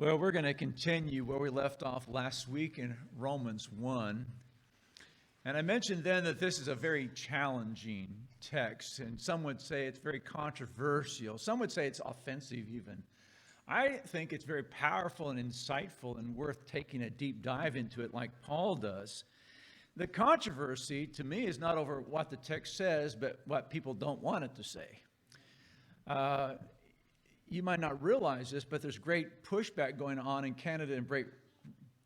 Well, we're going to continue where we left off last week in Romans 1. And I mentioned then that this is a very challenging text, and some would say it's very controversial. Some would say it's offensive even. I think it's very powerful and insightful and worth taking a deep dive into it like Paul does. The controversy to me is not over what the text says, but what people don't want it to say. You might not realize this, but there's great pushback going on in Canada and Great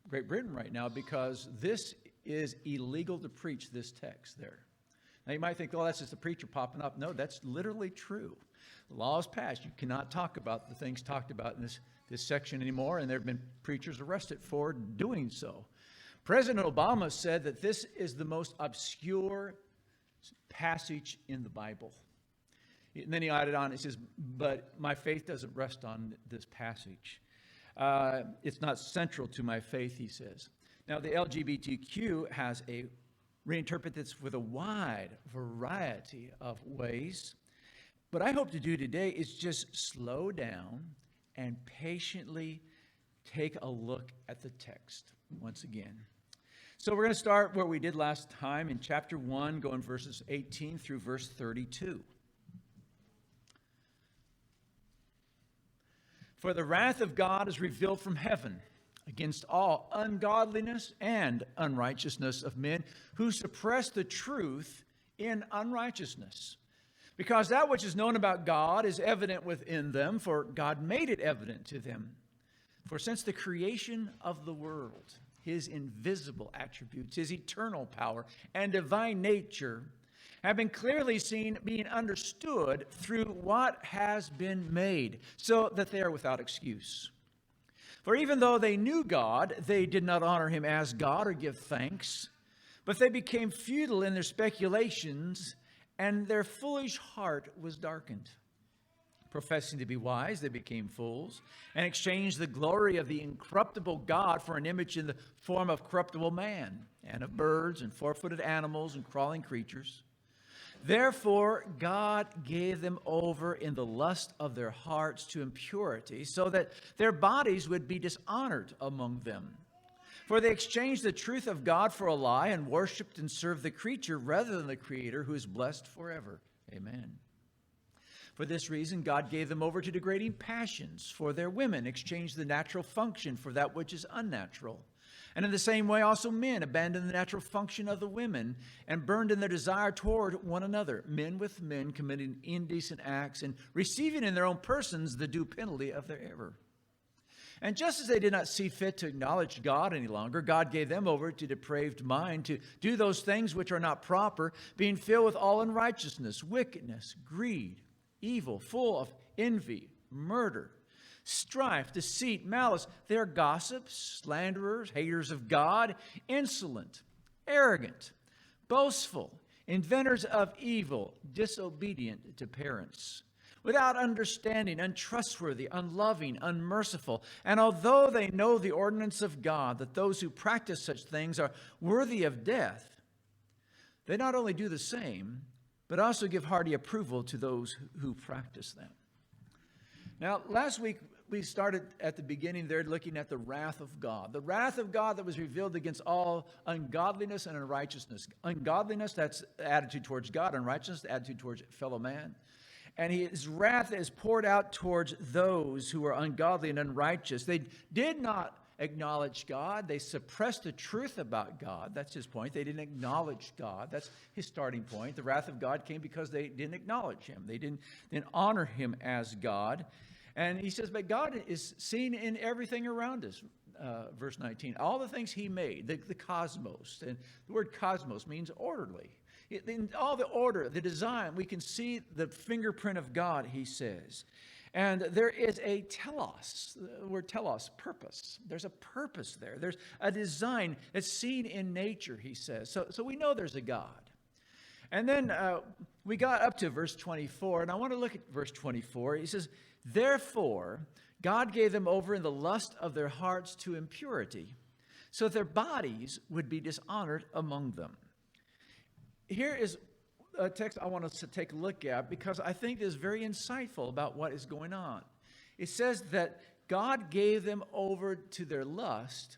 Britain right now because this is illegal to preach this text there. Now you might think, oh, that's just a preacher popping up. No, that's literally true. The law is passed. You cannot talk about the things talked about in this section anymore, and there have been preachers arrested for doing so. President Obama said that this is the most obscure passage in the Bible. And then he added on, he says, but my faith doesn't rest on this passage. It's not central to my faith, he says. Now, the LGBTQ has reinterpreted this with a wide variety of ways. What I hope to do today is just slow down and patiently take a look at the text once again. So we're going to start where we did last time in chapter 1, going verses 18 through verse 32. For the wrath of God is revealed from heaven against all ungodliness and unrighteousness of men who suppress the truth in unrighteousness. Because that which is known about God is evident within them, for God made it evident to them. For since the creation of the world, his invisible attributes, his eternal power and divine nature have been clearly seen, being understood through what has been made, so that they are without excuse. For even though they knew God, they did not honor him as God or give thanks, but they became futile in their speculations, and their foolish heart was darkened. Professing to be wise, they became fools, and exchanged the glory of the incorruptible God for an image in the form of corruptible man, and of birds, and four-footed animals, and crawling creatures. Therefore, God gave them over in the lust of their hearts to impurity, so that their bodies would be dishonored among them. For they exchanged the truth of God for a lie, and worshipped and served the creature rather than the Creator, who is blessed forever. Amen. For this reason, God gave them over to degrading passions, for their women exchanged the natural function for that which is unnatural. And in the same way also men abandoned the natural function of the women and burned in their desire toward one another, men with men committing indecent acts and receiving in their own persons the due penalty of their error. And just as they did not see fit to acknowledge God any longer, God gave them over to depraved mind to do those things which are not proper, being filled with all unrighteousness, wickedness, greed, evil, full of envy, murder, strife, deceit, malice. They are gossips, slanderers, haters of God, insolent, arrogant, boastful, inventors of evil, disobedient to parents, without understanding, untrustworthy, unloving, unmerciful. And although they know the ordinance of God, that those who practice such things are worthy of death, they not only do the same, but also give hearty approval to those who practice them. Now, last week, we started at the beginning there looking at the wrath of God. The wrath of God that was revealed against all ungodliness and unrighteousness. Ungodliness, that's the attitude towards God. Unrighteousness, the attitude towards fellow man. And his wrath is poured out towards those who are ungodly and unrighteous. They did not acknowledge God. They suppressed the truth about God. That's his point. They didn't acknowledge God. That's his starting point. The wrath of God came because they didn't acknowledge him. They didn't honor him as God. And he says, but God is seen in everything around us. Verse 19, all the things he made, the cosmos. And the word cosmos means orderly. In all the order, the design, we can see the fingerprint of God, he says. And there is a telos, the word telos, purpose. There's a purpose there. There's a design that's seen in nature, he says. So we know there's a God. And then we got up to verse 24, and I want to look at verse 24. He says, therefore, God gave them over in the lust of their hearts to impurity, so that their bodies would be dishonored among them. Here is a text I want us to take a look at because I think it is very insightful about what is going on. It says that God gave them over to their lust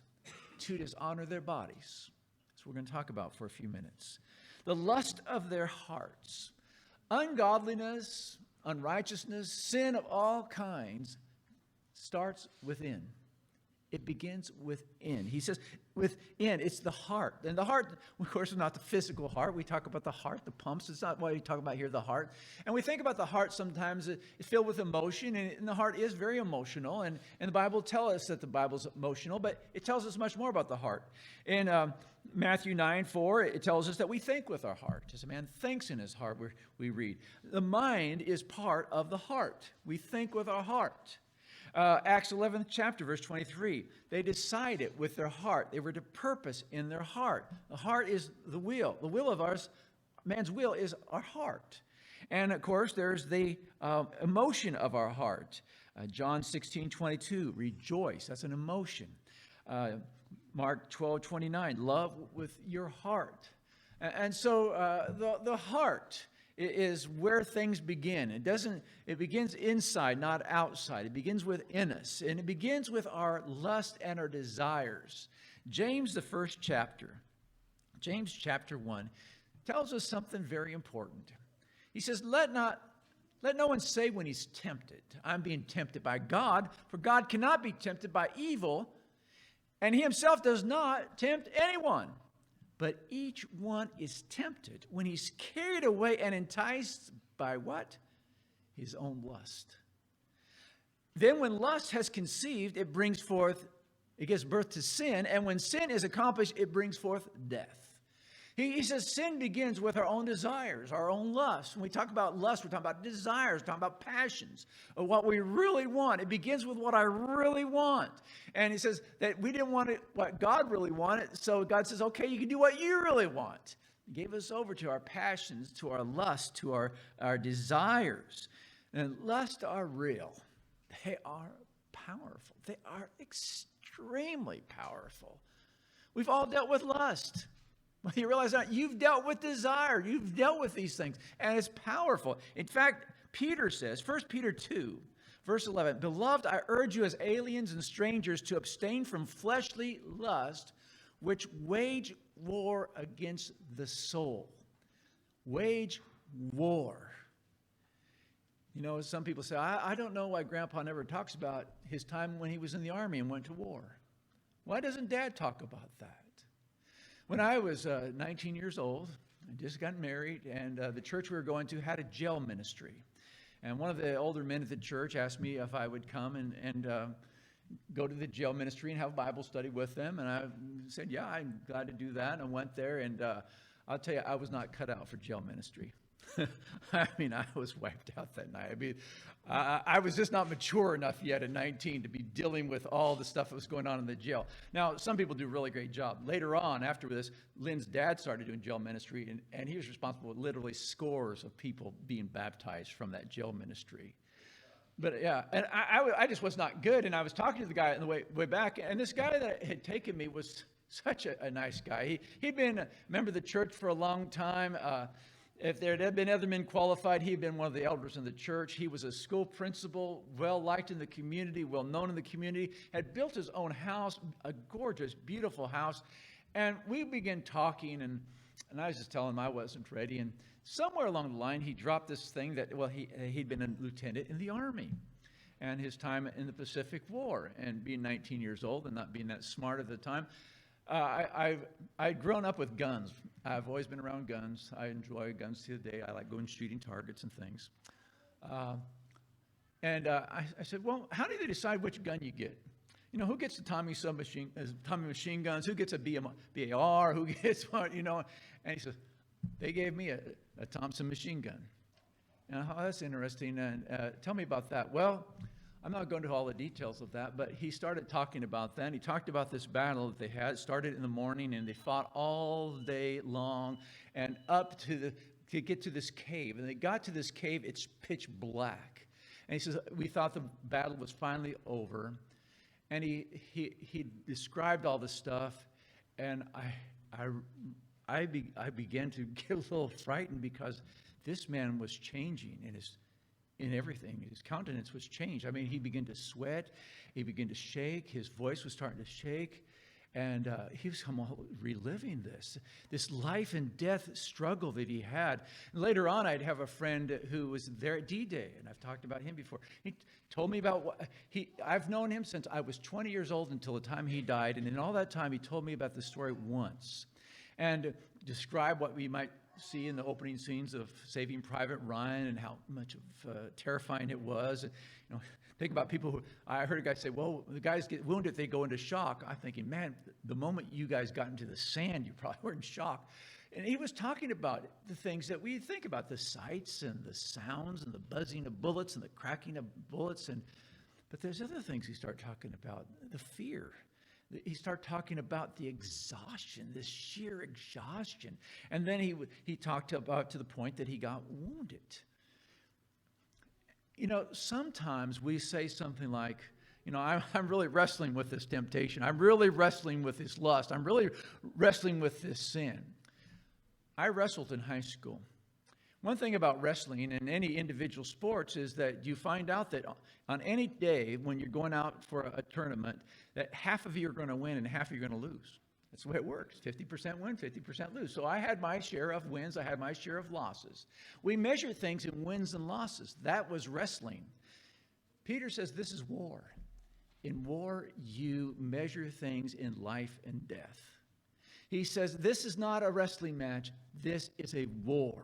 to dishonor their bodies. That's what we're going to talk about for a few minutes. The lust of their hearts. Ungodliness, unrighteousness, sin of all kinds starts within. It begins within. He says within, it's the heart. And the heart, of course, is not the physical heart. We talk about the heart, the pumps. It's not what we talk about here, the heart. And we think about the heart sometimes, it's filled with emotion, and the heart is very emotional. And the Bible tells us that the Bible's emotional, but it tells us much more about the heart. In Matthew 9:4, it tells us that we think with our heart. As a man thinks in his heart, we read. The mind is part of the heart. We think with our heart. Acts 11th chapter, verse 23. They decided with their heart. They were to purpose in their heart. The heart is the will. The will of ours, man's will is our heart. And of course, there's the emotion of our heart. John 16:22, rejoice. That's an emotion. Mark 12:29, love with your heart. And so the heart is where things begin. It begins inside, not outside. It begins within us. And it begins with our lust and our desires. James, the first chapter, James chapter 1, tells us something very important. He says, let no one say when he's tempted, I'm being tempted by God, for God cannot be tempted by evil, and he himself does not tempt anyone. But each one is tempted when he's carried away and enticed by what? His own lust. Then when lust has conceived, it gives birth to sin. And when sin is accomplished, it brings forth death. He says sin begins with our own desires, our own lusts. When we talk about lust, we're talking about desires, we're talking about passions, of what we really want. It begins with what I really want. And he says that we didn't want it what God really wanted, so God says, okay, you can do what you really want. He gave us over to our passions, to our lust, to our desires. And lust are real. They are powerful. They are extremely powerful. We've all dealt with lust. Well, you realize that you've dealt with desire. You've dealt with these things, and it's powerful. In fact, Peter says, 1 Peter 2, verse 11, Beloved, I urge you as aliens and strangers to abstain from fleshly lust, which wage war against the soul. Wage war. You know, some people say, I don't know why Grandpa never talks about his time when he was in the Army and went to war. Why doesn't Dad talk about that? When I was 19 years old, I just got married, and the church we were going to had a jail ministry. And one of the older men at the church asked me if I would come and go to the jail ministry and have a Bible study with them. And I said, yeah, I'm glad to do that. And I went there, and I'll tell you, I was not cut out for jail ministry. I mean, I was wiped out that night. I mean, I was just not mature enough yet at 19 to be dealing with all the stuff that was going on in the jail. Now, some people do a really great job. Later on, after this, Lynn's dad started doing jail ministry, and he was responsible for literally scores of people being baptized from that jail ministry. But yeah, and I just was not good, and I was talking to the guy on the way back, and this guy that had taken me was such a nice guy. He'd been a member of the church for a long time. If there had been other men qualified, he had been one of the elders in the church. He was a school principal, well-liked in the community, well-known in the community, had built his own house, a gorgeous, beautiful house. And we began talking, and I was just telling him I wasn't ready. And somewhere along the line, he dropped this thing that, well, he'd been a lieutenant in the Army. And his time in the Pacific War, and being 19 years old and not being that smart at the time, I'd grown up with guns. I've always been around guns. I enjoy guns to the day. I like going shooting targets and things. I said, well, how do they decide which gun you get? You know, who gets the Tommy machine guns? Who gets a BAR? Who gets what, you know? And he says, they gave me a Thompson machine gun. And I thought, oh, that's interesting. And tell me about that. Well, I'm not going to all the details of that, but he started talking about that. And he talked about this battle that they had. It started in the morning, and they fought all day long and up to get to this cave. And they got to this cave, it's pitch black. And he says, we thought the battle was finally over. And he described all this stuff, and I began to get a little frightened because this man was changing in in everything. His countenance was changed. I mean, he began to sweat. He began to shake. His voice was starting to shake. And he was reliving this life and death struggle that he had. And later on, I'd have a friend who was there at D-Day, and I've talked about him before. He told me about I've known him since I was 20 years old until the time he died. And in all that time, he told me about the story once and described what we might see in the opening scenes of Saving Private Ryan and how much of terrifying it was. And, think about people who, I heard a guy say, well, the guys get wounded, they go into shock. I'm thinking, man, the moment you guys got into the sand, you probably were in shock. And he was talking about the things that we think about, the sights and the sounds and the buzzing of bullets and the cracking of bullets. But there's other things he started talking about, the fear. He started talking about the exhaustion, this sheer exhaustion. And then he talked about to the point that he got wounded. Sometimes we say something like, I'm really wrestling with this temptation. I'm really wrestling with this lust. I'm really wrestling with this sin. I wrestled in high school. One thing about wrestling in any individual sports is that you find out that on any day when you're going out for a tournament, that half of you are going to win and half of you are going to lose. That's the way it works. 50% win, 50% lose. So I had my share of wins. I had my share of losses. We measure things in wins and losses. That was wrestling. Peter says this is war. In war, you measure things in life and death. He says this is not a wrestling match. This is a war.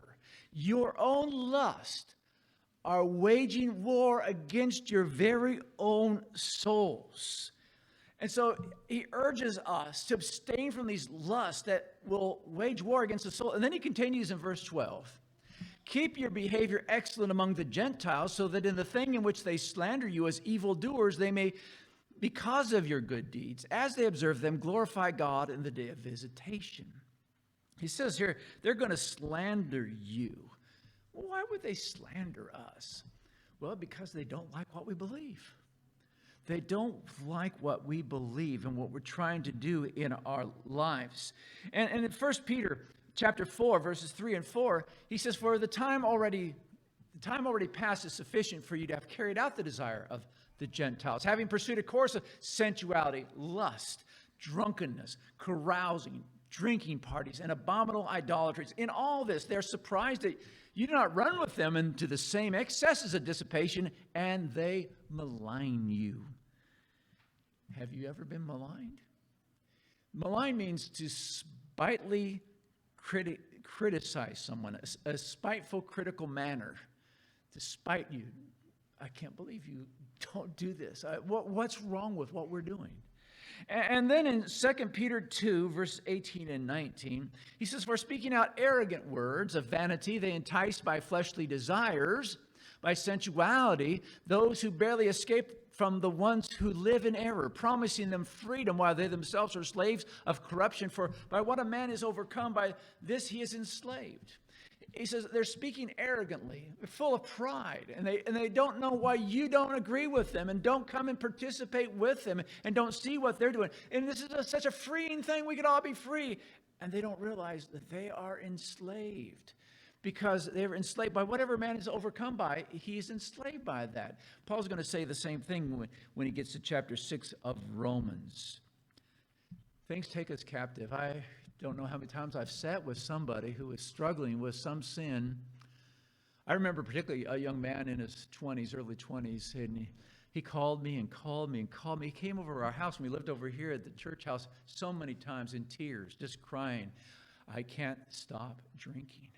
Your own lust are waging war against your very own souls. And so he urges us to abstain from these lusts that will wage war against the soul. And then he continues in verse 12. Keep your behavior excellent among the Gentiles, so that in the thing in which they slander you as evildoers, they may, because of your good deeds, as they observe them, glorify God in the day of visitation. He says here, they're going to slander you. Well, why would they slander us? Well, because they don't like what we believe. They don't like what we believe and what we're trying to do in our lives. And in 1 Peter chapter 4, verses 3 and 4, he says, for the time already past is sufficient for you to have carried out the desire of the Gentiles, having pursued a course of sensuality, lust, drunkenness, carousing, drinking parties, and abominable idolatries. In all this, they're surprised that you do not run with them into the same excesses of dissipation, and they malign you. Have you ever been maligned? Malign means to spitefully criticize someone, a spiteful, critical manner, to spite you. I can't believe you don't do this. What's wrong with what we're doing? And then in 2 Peter 2, verse 18 and 19, he says, for speaking out arrogant words of vanity, they entice by fleshly desires, by sensuality, those who barely escape from the ones who live in error, promising them freedom while they themselves are slaves of corruption. For by what a man is overcome, by this he is enslaved. He says they're speaking arrogantly, they're full of pride, and they don't know why you don't agree with them and don't come and participate with them and don't see what they're doing. And this is such a freeing thing. We could all be free. And they don't realize that they are enslaved because they're enslaved by whatever man is overcome by. He's enslaved by that. Paul's going to say the same thing when he gets to chapter 6 of Romans. Things take us captive. I don't know how many times I've sat with somebody who is struggling with some sin. I remember particularly a young man in his 20s, early 20s, and he called me and called me and called me. He came over to our house, and we lived over here at the church house so many times in tears, just crying. I can't stop drinking.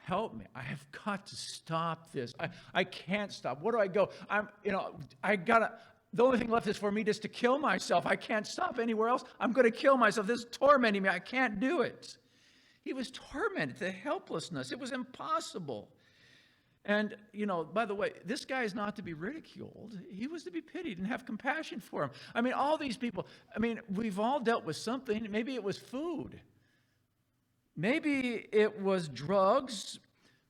Help me. I have got to stop this. I can't stop. Where do I go? The only thing left is for me just to kill myself. I can't stop anywhere else. I'm going to kill myself. This is tormenting me. I can't do it. He was tormented, the helplessness. It was impossible. And, by the way, this guy is not to be ridiculed. He was to be pitied and have compassion for him. I mean, all these people, we've all dealt with something. Maybe it was food. Maybe it was drugs.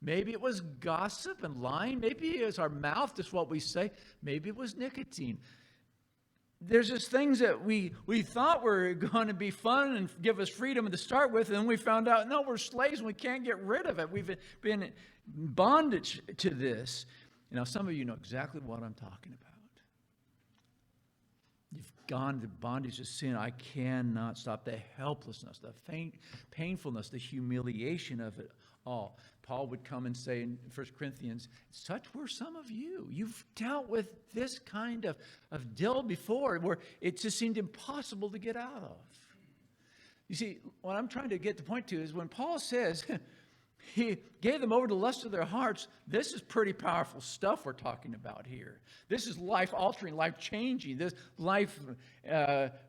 Maybe it was gossip and lying. Maybe it was our mouth, just what we say. Maybe it was nicotine. There's just things that we thought were going to be fun and give us freedom to start with, and we found out, no, we're slaves and we can't get rid of it. We've been bondage to this. Now, some of you know exactly what I'm talking about. You've gone to bondage of sin. I cannot stop. The helplessness, the painfulness, the humiliation of it all. Paul would come and say in 1 Corinthians, such were some of you. You've dealt with this kind of deal before where it just seemed impossible to get out of. You see, what I'm trying to get the point to is when Paul says he gave them over to the lust of their hearts, this is pretty powerful stuff we're talking about here. This is life-altering, life-changing, this life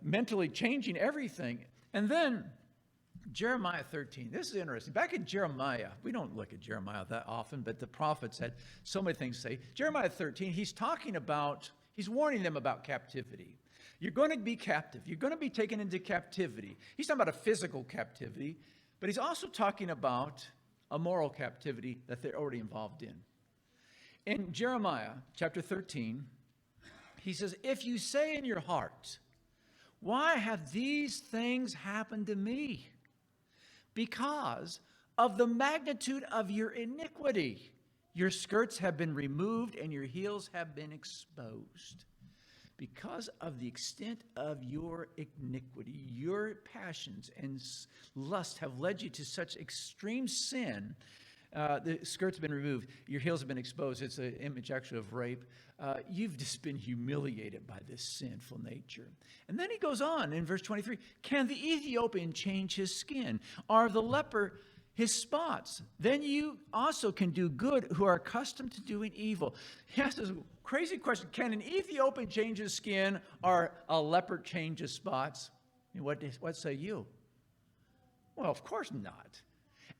mentally changing everything. And then Jeremiah 13. This is interesting. Back in Jeremiah, we don't look at Jeremiah that often, but the prophets had so many things to say. Jeremiah 13, he's warning them about captivity. You're going to be captive. You're going to be taken into captivity. He's talking about a physical captivity, but he's also talking about a moral captivity that they're already involved in. In Jeremiah chapter 13, he says, if you say in your heart, why have these things happened to me? Because of the magnitude of your iniquity, your skirts have been removed and your heels have been exposed. Because of the extent of your iniquity, your passions and lust have led you to such extreme sin. The skirts have been removed. Your heels have been exposed. It's an image actually of rape. You've just been humiliated by this sinful nature. And then he goes on in verse 23. Can the Ethiopian change his skin? Are the leper his spots? Then you also can do good who are accustomed to doing evil. He asks this crazy question. Can an Ethiopian change his skin or a leper change his spots? And what say you? Well, of course not.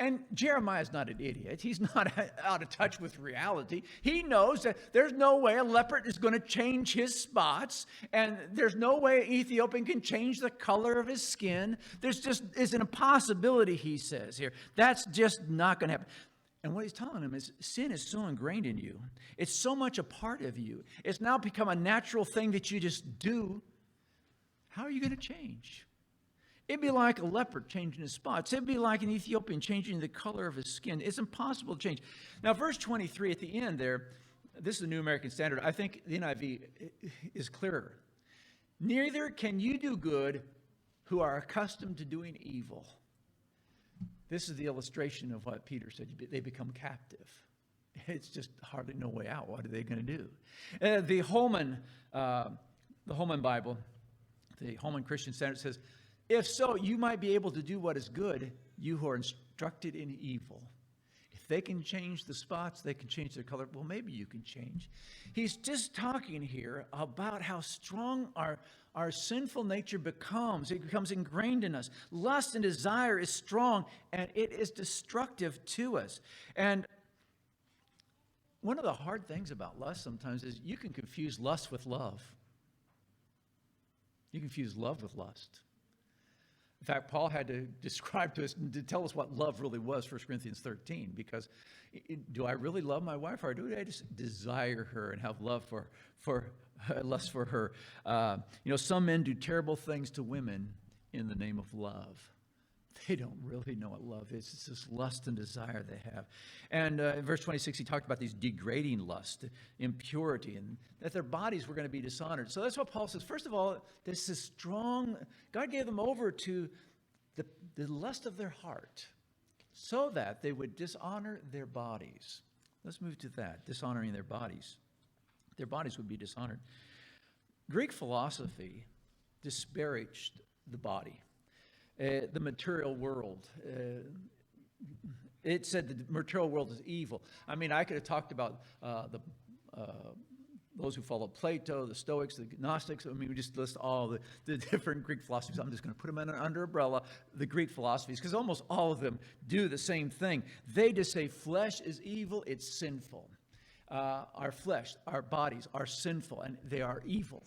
And Jeremiah's not an idiot. He's not out of touch with reality. He knows that there's no way a leopard is going to change his spots, and there's no way an Ethiopian can change the color of his skin. It's an impossibility, he says here. That's just not going to happen. And what he's telling him is sin is so ingrained in you. It's so much a part of you. It's now become a natural thing that you just do. How are you going to change? It'd be like a leopard changing his spots. It'd be like an Ethiopian changing the color of his skin. It's impossible to change. Now, verse 23 at the end there, this is the New American Standard. I think the NIV is clearer. Neither can you do good who are accustomed to doing evil. This is the illustration of what Peter said. They become captive. It's just hardly no way out. What are they going to do? The Holman Bible, the Holman Christian Standard says, if so, you might be able to do what is good, you who are instructed in evil. If they can change the spots, they can change their color. Well, maybe you can change. He's just talking here about how strong our sinful nature becomes. It becomes ingrained in us. Lust and desire is strong, and it is destructive to us. And one of the hard things about lust sometimes is you can confuse lust with love. You confuse love with lust. In fact, Paul had to describe to us and to tell us what love really was, 1 Corinthians 13, because do I really love my wife, or do I just desire her and have love lust for her? Some men do terrible things to women in the name of love. They don't really know what love is. It's this lust and desire they have. And in verse 26, he talked about these degrading lust, impurity, and that their bodies were going to be dishonored. So that's what Paul says. First of all, this is strong. God gave them over to the lust of their heart so that they would dishonor their bodies. Let's move to that, dishonoring their bodies. Their bodies would be dishonored. Greek philosophy disparaged the body. The material world. It said the material world is evil. I mean, I could have talked about those who follow Plato, the Stoics, the Gnostics. I mean, we just list all the different Greek philosophies. I'm just going to put them under umbrella, the Greek philosophies, because almost all of them do the same thing. They just say flesh is evil, it's sinful. Our flesh, our bodies are sinful, and they are evil.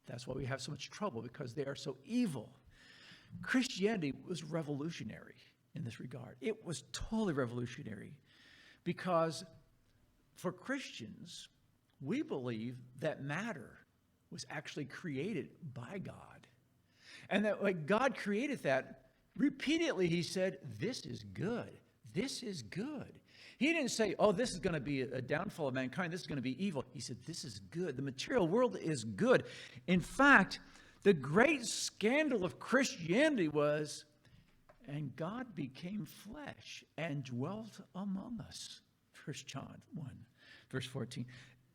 That's why we have so much trouble, because they are so evil. Christianity was revolutionary in this regard. It was totally revolutionary because for Christians, we believe that matter was actually created by God. And that when God created that, repeatedly he said, this is good. This is good. He didn't say, oh, this is going to be a downfall of mankind. This is going to be evil. He said, this is good. The material world is good. In fact, the great scandal of Christianity was, and God became flesh and dwelt among us. 1 John 1, verse 14.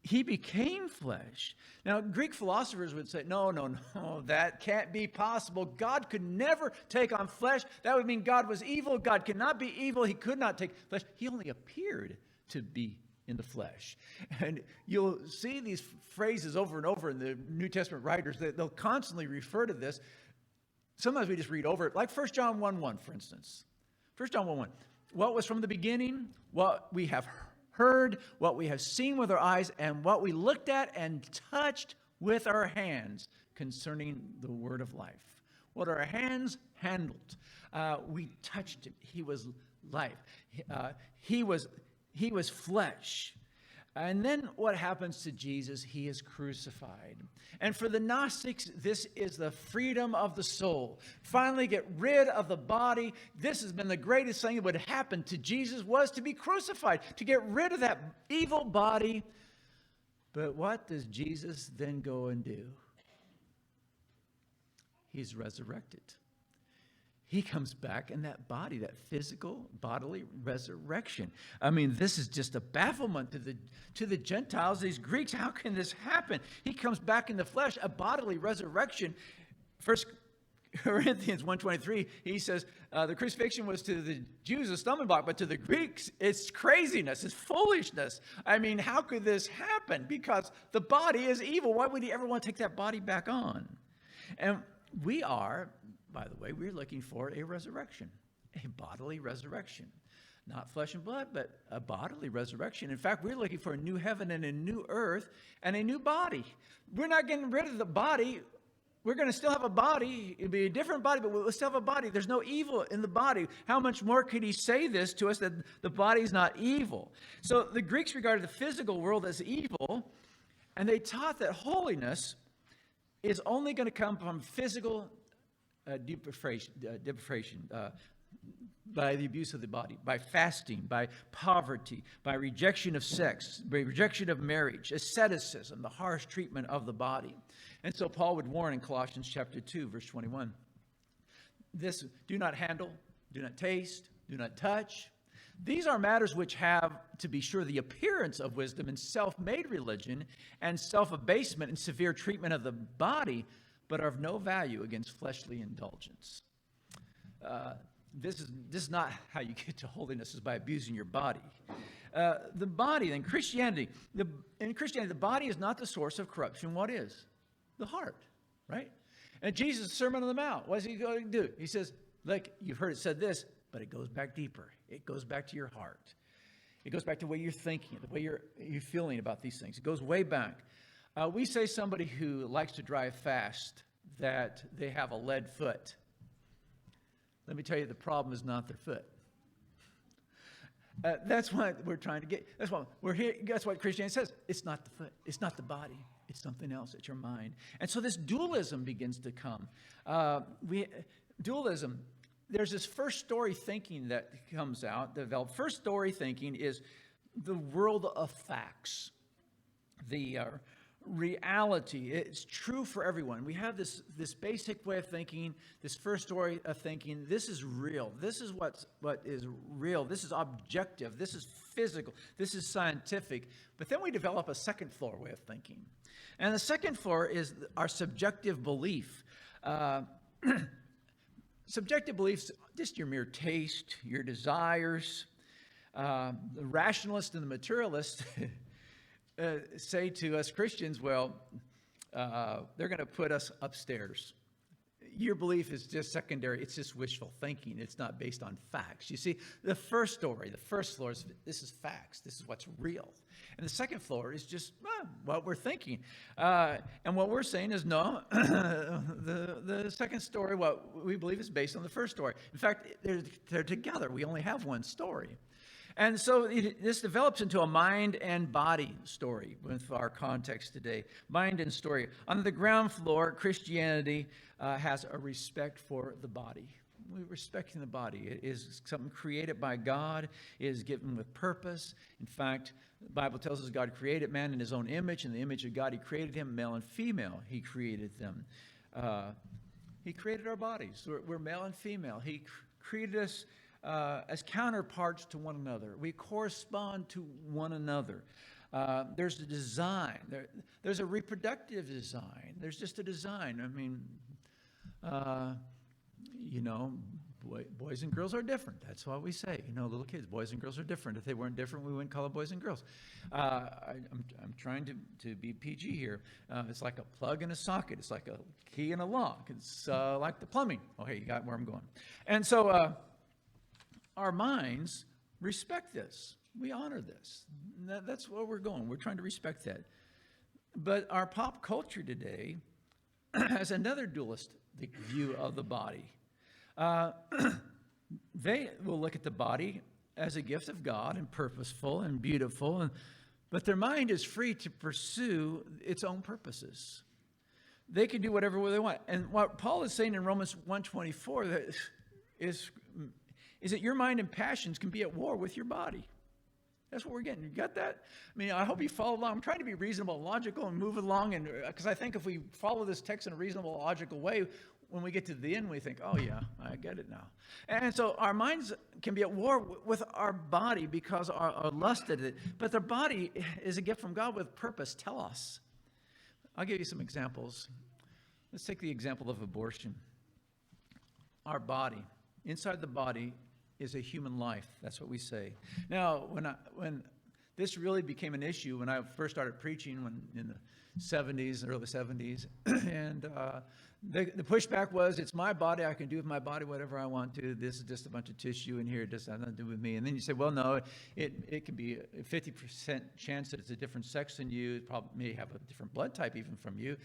He became flesh. Now, Greek philosophers would say, no, that can't be possible. God could never take on flesh. That would mean God was evil. God cannot be evil. He could not take flesh. He only appeared to be in the flesh. And you'll see these phrases over and over in the New Testament writers. They'll constantly refer to this. Sometimes we just read over it, like 1 John 1:1, for instance. 1 John 1:1. What was from the beginning, what we have heard, what we have seen with our eyes, and what we looked at and touched with our hands concerning the word of life. What our hands handled. We touched him. He was life. He was flesh. And then what happens to Jesus? He is crucified. And for the Gnostics, this is the freedom of the soul. Finally get rid of the body. This has been the greatest thing that would happen to Jesus, was to be crucified, to get rid of that evil body. But what does Jesus then go and do? He's resurrected. He comes back in that body, that physical bodily resurrection. I mean, this is just a bafflement to the Gentiles, these Greeks. How can this happen? He comes back in the flesh, a bodily resurrection. 1 Corinthians 1:23, he says, the crucifixion was to the Jews a stumbling block, but to the Greeks, it's craziness, it's foolishness. I mean, how could this happen? Because the body is evil. Why would he ever want to take that body back on? And we are, by the way, we're looking for a resurrection, a bodily resurrection. Not flesh and blood, but a bodily resurrection. In fact, we're looking for a new heaven and a new earth and a new body. We're not getting rid of the body. We're going to still have a body. It'll be a different body, but we'll still have a body. There's no evil in the body. How much more could he say this to us, that the body is not evil? So the Greeks regarded the physical world as evil, and they taught that holiness is only going to come from physical deprivation, by the abuse of the body, by fasting, by poverty, by rejection of sex, by rejection of marriage, asceticism, the harsh treatment of the body. And so Paul would warn in Colossians chapter 2, verse 21, this, do not handle, do not taste, do not touch. These are matters which have, to be sure, the appearance of wisdom in self-made religion and self-abasement and severe treatment of the body, but are of no value against fleshly indulgence. This is not how you get to holiness, is by abusing your body. The body, in Christianity, the body is not the source of corruption. What is? The heart, right? And Jesus' Sermon on the Mount, what is he going to do? He says, look, you've heard it said this, but it goes back deeper. It goes back to your heart. It goes back to the way you're thinking, the way you're feeling about these things. It goes way back. We say somebody who likes to drive fast, that they have a lead foot. Let me tell you, the problem is not their foot. That's what we're trying to get. That's what we're here. That's what Christianity says. It's not the foot. It's not the body. It's something else. It's your mind. And so this dualism begins to come. Dualism. There's this first story thinking that comes out, developed. First story thinking is the world of facts. The reality. It's true for everyone. We have this basic way of thinking, this first story of thinking. This is real. This is what is real. This is objective. This is physical. This is scientific. But then we develop a second floor way of thinking. And the second floor is our subjective belief. Subjective beliefs, just your mere taste, your desires. The rationalist and the materialist say to us Christians, well, they're going to put us upstairs. Your belief is just secondary. It's just wishful thinking. It's not based on facts. You see, the first story, the first floor is this is facts. This is what's real. And the second floor is just what we're thinking. And what we're saying is no, the second story, what we believe is based on the first story. In fact, they're together. We only have one story. And so this develops into a mind and body story with our context today. Mind and story. On the ground floor, Christianity has a respect for the body. we're respecting the body. It is something created by God. It is given with purpose. In fact, the Bible tells us God created man in his own image. In the image of God, he created him, male and female. He created them. He created our bodies. We're male and female. He created us as counterparts to one another. We correspond to one another. There's a design. There's a reproductive design. There's just a design. I mean, boys and girls are different. That's what we say. Little kids, boys and girls are different. If they weren't different, we wouldn't call them boys and girls. I'm trying to be PG here. It's like a plug and a socket. It's like a key and a lock. It's like the plumbing. Okay, you got where I'm going. And so our minds respect this. We honor this. That's where we're going. We're trying to respect that. But our pop culture today has another dualistic view of the body. They will look at the body as a gift of God and purposeful and beautiful, but their mind is free to pursue its own purposes. They can do whatever they want. And what Paul is saying in Romans 1:24 is that your mind and passions can be at war with your body. That's what we're getting. You got that? I mean, I hope you follow along. I'm trying to be reasonable and logical and move along, and because I think if we follow this text in a reasonable, logical way, when we get to the end, we think, oh, yeah, I get it now. And so our minds can be at war with our body because our lust at it. But the body is a gift from God with purpose. Tell us. I'll give you some examples. Let's take the example of abortion. Our body, inside the body, is a human life. That's what we say. Now, when this really became an issue, when I first started preaching in the 70s, early 70s, and the pushback was, it's my body, I can do with my body whatever I want to. This is just a bunch of tissue in here. It just has nothing to do with me. And then you say, well, no, it can be a 50% chance that it's a different sex than you. It probably may have a different blood type even from you.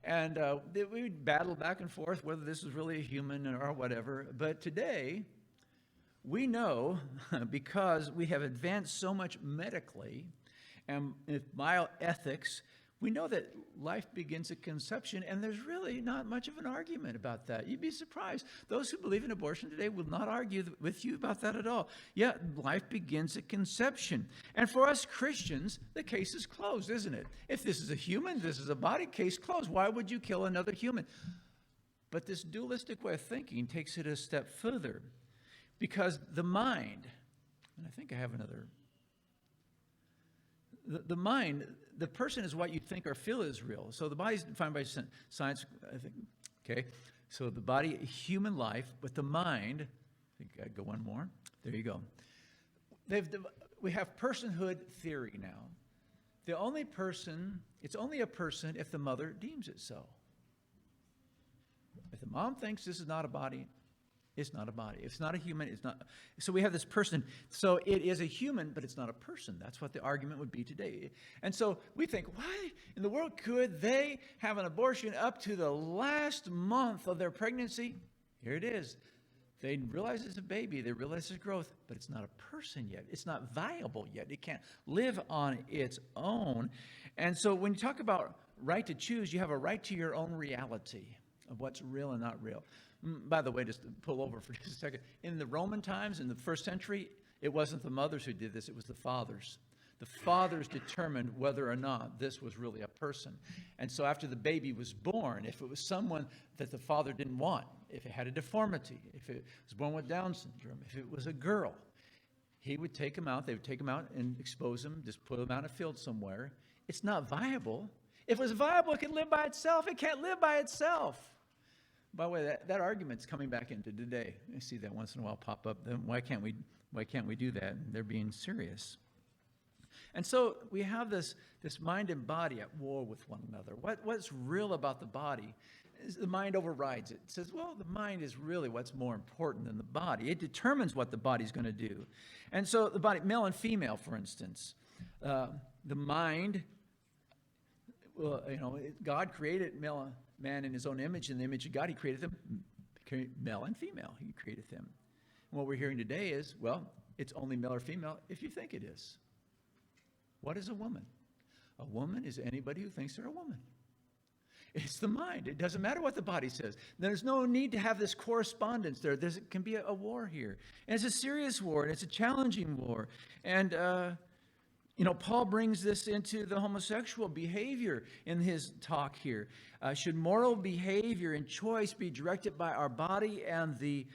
And we would battle back and forth whether this was really a human or whatever. But today, we know, because we have advanced so much medically and with bioethics, we know that life begins at conception, and there's really not much of an argument about that. You'd be surprised. Those who believe in abortion today will not argue with you about that at all. Yeah, life begins at conception. And for us Christians, the case is closed, isn't it? If this is a human, this is a body, case closed. Why would you kill another human? But this dualistic way of thinking takes it a step further. Because the mind, and I think I have another, the mind, the person is what you think or feel is real. So the body is defined by science, I think, okay? So the body, human life, but the mind, I think I'd go one more. There you go. We have personhood theory now. It's only a person if the mother deems it so. If the mom thinks this is not a body, it's not a body. It's not a human. It's not. So we have this person. So it is a human, but it's not a person. That's what the argument would be today. And so we think, why in the world could they have an abortion up to the last month of their pregnancy? Here it is. They realize it's a baby. They realize it's growth, but it's not a person yet. It's not viable yet. It can't live on its own. And so when you talk about right to choose, you have a right to your own reality of what's real and not real. By the way, just to pull over for just a second, in the Roman times, in the first century, it wasn't the mothers who did this, it was the fathers. The fathers determined whether or not this was really a person. And so after the baby was born, if it was someone that the father didn't want, if it had a deformity, if it was born with Down syndrome, if it was a girl, he would take them out, they would take them out and expose them, just put them out in a field somewhere. It's not viable. If it was viable, it could live by itself. It can't live by itself. By the way, that argument's coming back into today. I see that once in a while pop up. Then why can't we do that? They're being serious. And so we have this mind and body at war with one another. What's real about the body is the mind overrides it. It says, well, the mind is really what's more important than the body. It determines what the body's going to do. And so the body, male and female, for instance, the mind, well, God created man in his own image. In the image of God, he created them, male and female. He created them. And what we're hearing today is, well, it's only male or female if you think it is. What is a woman? A woman is anybody who thinks they're a woman. It's the mind. It doesn't matter what the body says. There's no need to have this correspondence there. There can be a war here. And it's a serious war, and it's a challenging war. And, Paul brings this into the homosexual behavior in his talk here. Should moral behavior and choice be directed by our body and the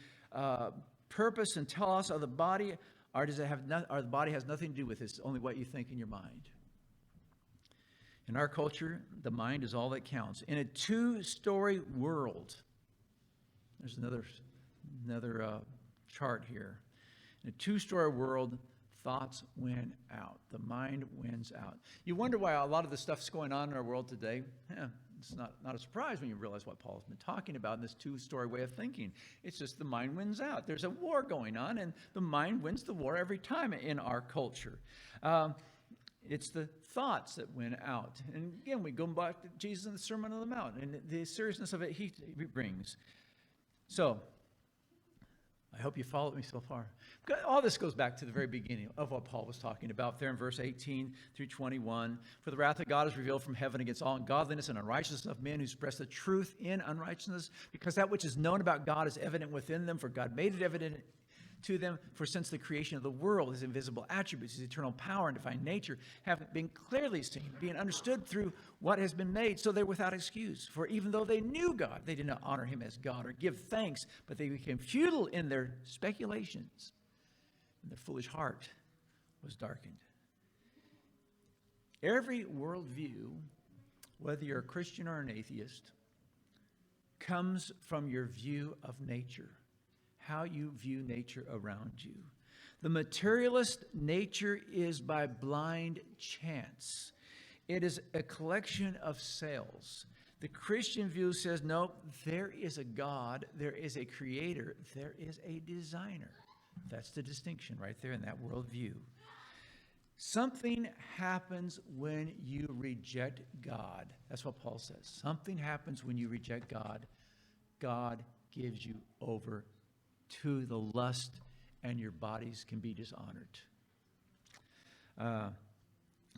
purpose and telos of the body, or does it have or the body has nothing to do with this, only what you think in your mind? In our culture, the mind is all that counts. In a two-story world, there's another chart here. In a two-story world, thoughts win out. The mind wins out. You wonder why a lot of the stuff's going on in our world today. It's not a surprise when you realize what Paul's been talking about in this two-story way of thinking. It's just the mind wins out. There's a war going on, and the mind wins the war every time in our culture. It's the thoughts that win out. And again, we go back to Jesus in the Sermon on the Mount and the seriousness of it he brings. So, I hope you followed me so far. All this goes back to the very beginning of what Paul was talking about there in verse 18 through 21. For the wrath of God is revealed from heaven against all ungodliness and unrighteousness of men who suppress the truth in unrighteousness, because that which is known about God is evident within them, for God made it evident to them. For since the creation of the world, his invisible attributes, his eternal power and divine nature have been clearly seen, being understood through what has been made, so they're without excuse. For even though they knew God, they did not honor him as God or give thanks, but they became futile in their speculations, and their foolish heart was darkened. Every worldview, whether you're a Christian or an atheist, comes from your view of nature, how you view nature around you. The materialist nature is by blind chance. It is a collection of cells. The Christian view says, no, there is a God, there is a creator, there is a designer. That's the distinction right there in that worldview. Something happens when you reject God. That's what Paul says. Something happens when you reject God. God gives you over to the lust, and your bodies can be dishonored.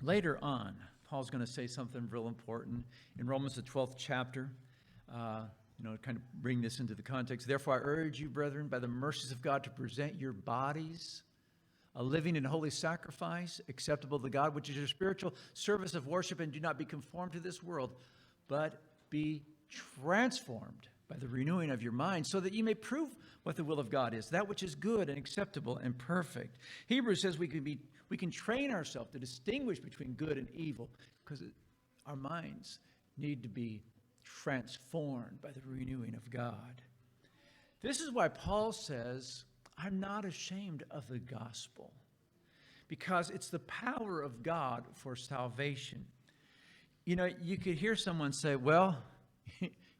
Later on, Paul's going to say something real important in Romans, the 12th chapter, to kind of bring this into the context. Therefore, I urge you, brethren, by the mercies of God, to present your bodies a living and holy sacrifice, acceptable to God, which is your spiritual service of worship, and do not be conformed to this world, but be transformed by the renewing of your mind, so that you may prove what the will of God is, that which is good and acceptable and perfect. Hebrews says we can train ourselves to distinguish between good and evil, because our minds need to be transformed by the renewing of God. This is why Paul says, I'm not ashamed of the gospel, because it's the power of God for salvation. You could hear someone say, well,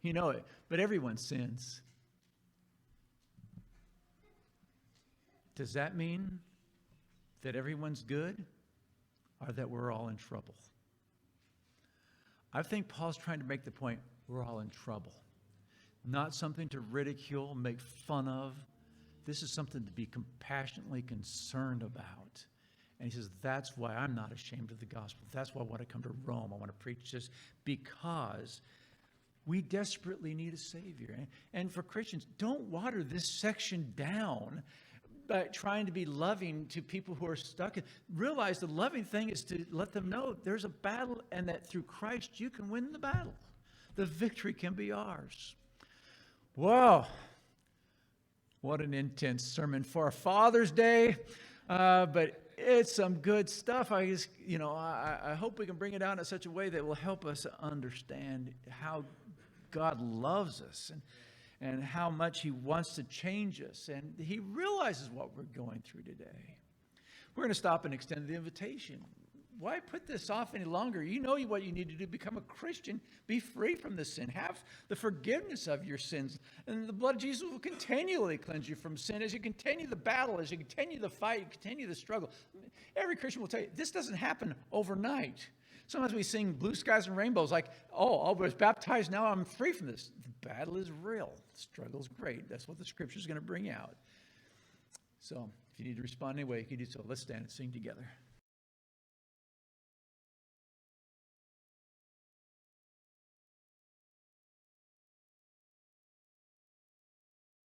you know it, but everyone sins. Does that mean that everyone's good, or that we're all in trouble? I think Paul's trying to make the point, we're all in trouble. Not something to ridicule, make fun of. This is something to be compassionately concerned about. And he says, that's why I'm not ashamed of the gospel. That's why I want to come to Rome. I want to preach this, because we desperately need a Savior. And for Christians, don't water this section down by trying to be loving to people who are stuck. Realize the loving thing is to let them know there's a battle, and that through Christ you can win the battle. The victory can be ours. Wow. What an intense sermon for Father's Day. But it's some good stuff. I hope we can bring it out in such a way that will help us understand how God loves us and how much he wants to change us. And he realizes what we're going through today. We're going to stop and extend the invitation. Why put this off any longer? You know what you need to do. Become a Christian. Be free from the sin. Have the forgiveness of your sins. And the blood of Jesus will continually cleanse you from sin as you continue the battle, as you continue the fight, continue the struggle. Every Christian will tell you, this doesn't happen overnight. Sometimes we sing blue skies and rainbows like, I was baptized, now I'm free from this. The battle is real. The struggle is great. That's what the scripture is going to bring out. So if you need to respond anyway, you can do so. Let's stand and sing together.